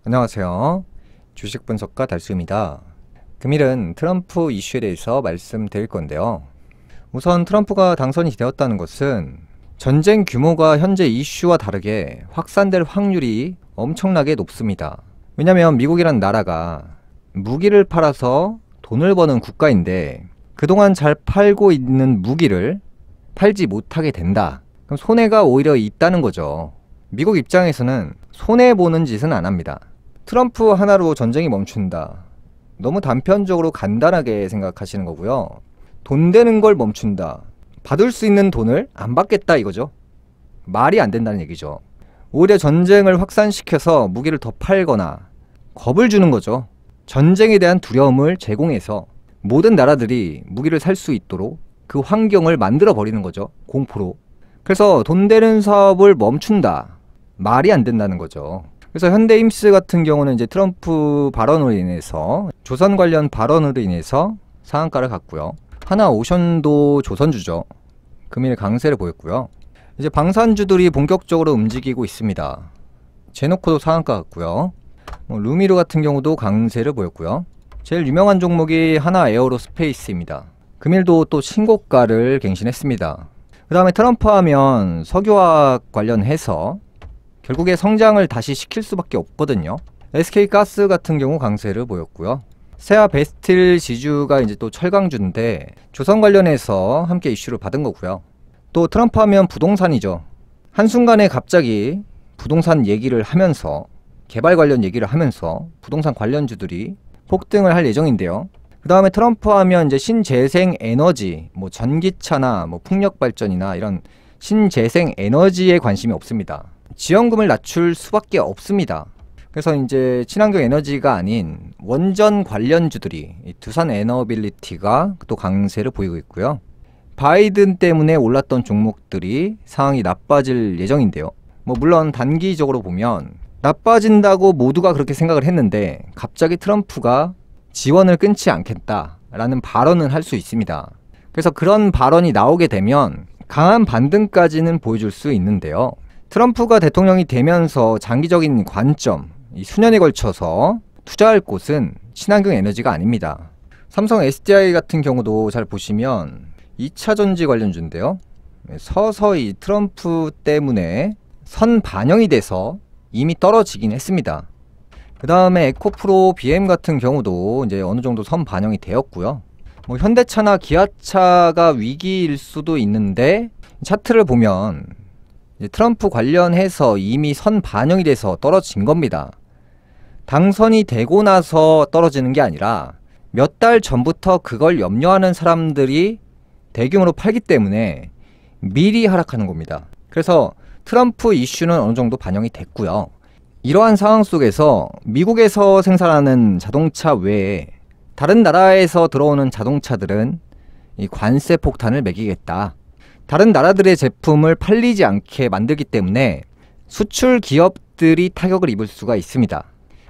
안녕하세요. 주식 분석가 달수입니다. 금일은 트럼프 이슈에 대해서 말씀드릴 건데요. 우선 트럼프가 당선이 되었다는 것은 전쟁 규모가 현재 이슈와 다르게 확산될 확률이 엄청나게 높습니다. 왜냐하면 미국이란 나라가 무기를 팔아서 돈을 버는 국가인데 그동안 잘 팔고 있는 무기를 팔지 못하게 된다. 그럼 손해가 오히려 있다는 거죠. 미국 입장에서는 손해보는 짓은 안 합니다. 트럼프 하나로 전쟁이 멈춘다. 너무 단편적으로 간단하게 생각하시는 거고요. 돈 되는 걸 멈춘다. 받을 수 있는 돈을 안 받겠다 이거죠. 말이 안 된다는 얘기죠. 오히려 전쟁을 확산시켜서 무기를 더 팔거나 겁을 주는 거죠. 전쟁에 대한 두려움을 제공해서 모든 나라들이 무기를 살 수 있도록 그 환경을 만들어 버리는 거죠. 공포로. 그래서 돈 되는 사업을 멈춘다. 말이 안 된다는 거죠. 그래서 현대임스 같은 경우는 이제 트럼프 발언으로 인해서 조선 관련 발언으로 인해서 상한가를 갔고요. 하나오션도 조선주죠. 금일 강세를 보였고요. 이제 방산주들이 본격적으로 움직이고 있습니다. 제노코도 상한가 갔고요. 루미르 같은 경우도 강세를 보였고요. 제일 유명한 종목이 하나에어로스페이스입니다. 금일도 또 신고가를 갱신했습니다. 그 다음에 트럼프 하면 석유화학 관련해서 결국에 성장을 다시 시킬 수밖에 없거든요. SK가스 같은 경우 강세를 보였고요. 세아 베스틸 지주가 이제 또 철강주인데 조선 관련해서 함께 이슈를 받은 거고요. 또 트럼프 하면 부동산이죠. 한순간에 갑자기 부동산 얘기를 하면서 개발 관련 얘기를 하면서 부동산 관련주들이 폭등을 할 예정인데요. 그 다음에 트럼프 하면 이제 신재생 에너지, 전기차나 풍력 발전이나 이런 신재생 에너지에 관심이 없습니다. 지원금을 낮출 수밖에 없습니다. 그래서 이제 친환경 에너지가 아닌 원전 관련주들이 두산 에너빌리티가 또 강세를 보이고 있고요. 바이든 때문에 올랐던 종목들이 상황이 나빠질 예정인데요. 물론 단기적으로 보면 나빠진다고 모두가 그렇게 생각을 했는데 갑자기 트럼프가 지원을 끊지 않겠다라는 발언은 할 수 있습니다. 그래서 그런 발언이 나오게 되면 강한 반등까지는 보여줄 수 있는데요. 트럼프가 대통령이 되면서 장기적인 관점, 수년에 걸쳐서 투자할 곳은 친환경 에너지가 아닙니다. 삼성 SDI 같은 경우도 잘 보시면 2차전지 관련주인데요. 서서히 트럼프 때문에 선 반영이 돼서 이미 떨어지긴 했습니다. 그 다음에 에코프로 BM 같은 경우도 이제 어느 정도 선 반영이 되었고요. 현대차나 기아차가 위기일 수도 있는데 차트를 보면 트럼프 관련해서 이미 선 반영이 돼서 떨어진 겁니다. 당선이 되고 나서 떨어지는 게 아니라 몇 달 전부터 그걸 염려하는 사람들이 대규모로 팔기 때문에 미리 하락하는 겁니다. 그래서 트럼프 이슈는 어느 정도 반영이 됐고요. 이러한 상황 속에서 미국에서 생산하는 자동차 외에 다른 나라에서 들어오는 자동차들은 이 관세 폭탄을 매기겠다. 다른 나라들의 제품을 팔리지 않게 만들기 때문에 수출 기업들이 타격을 입을 수가 있습니다.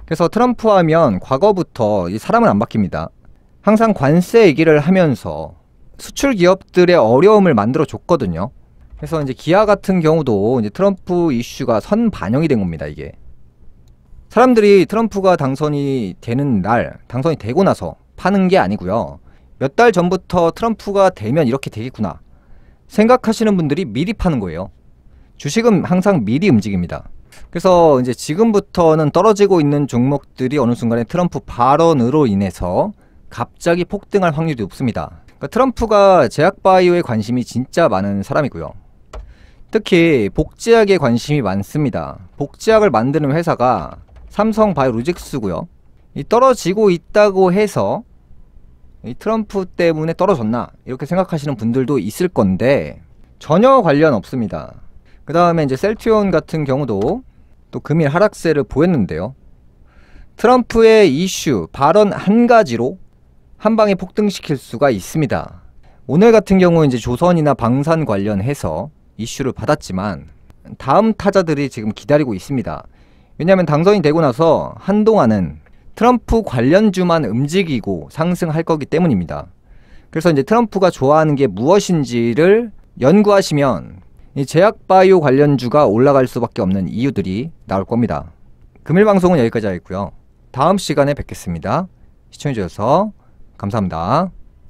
그래서 트럼프 하면 과거부터 사람은 안 바뀝니다. 항상 관세 얘기를 하면서 수출 기업들의 어려움을 만들어 줬거든요. 그래서 이제 기아 같은 경우도 이제 트럼프 이슈가 선 반영이 된 겁니다. 이게 사람들이 트럼프가 당선이 되는 날, 당선이 되고 나서 파는 게 아니고요. 몇 달 전부터 트럼프가 되면 이렇게 되겠구나 생각하시는 분들이 미리 파는 거예요. 주식은 항상 미리 움직입니다. 그래서 이제 지금부터는 떨어지고 있는 종목들이 어느 순간에 트럼프 발언으로 인해서 갑자기 폭등할 확률이 높습니다. 그러니까 트럼프가 제약바이오에 관심이 진짜 많은 사람이고요. 특히 복제약에 관심이 많습니다. 복제약을 만드는 회사가 삼성바이오로직스고요. 떨어지고 있다고 해서 이 트럼프 때문에 떨어졌나 이렇게 생각하시는 분들도 있을 건데 전혀 관련 없습니다. 그 다음에 이제 셀트리온 같은 경우도 또 금일 하락세를 보였는데요. 트럼프의 이슈 발언 한 가지로 한 방에 폭등시킬 수가 있습니다. 오늘 같은 경우 이제 조선이나 방산 관련해서 이슈를 받았지만 다음 타자들이 지금 기다리고 있습니다. 왜냐하면 당선이 되고 나서 한동안은 트럼프 관련주만 움직이고 상승할 거기 때문입니다. 그래서 이제 트럼프가 좋아하는 게 무엇인지를 연구하시면 이 제약바이오 관련주가 올라갈 수밖에 없는 이유들이 나올 겁니다. 금일 방송은 여기까지 하겠고요. 다음 시간에 뵙겠습니다. 시청해주셔서 감사합니다.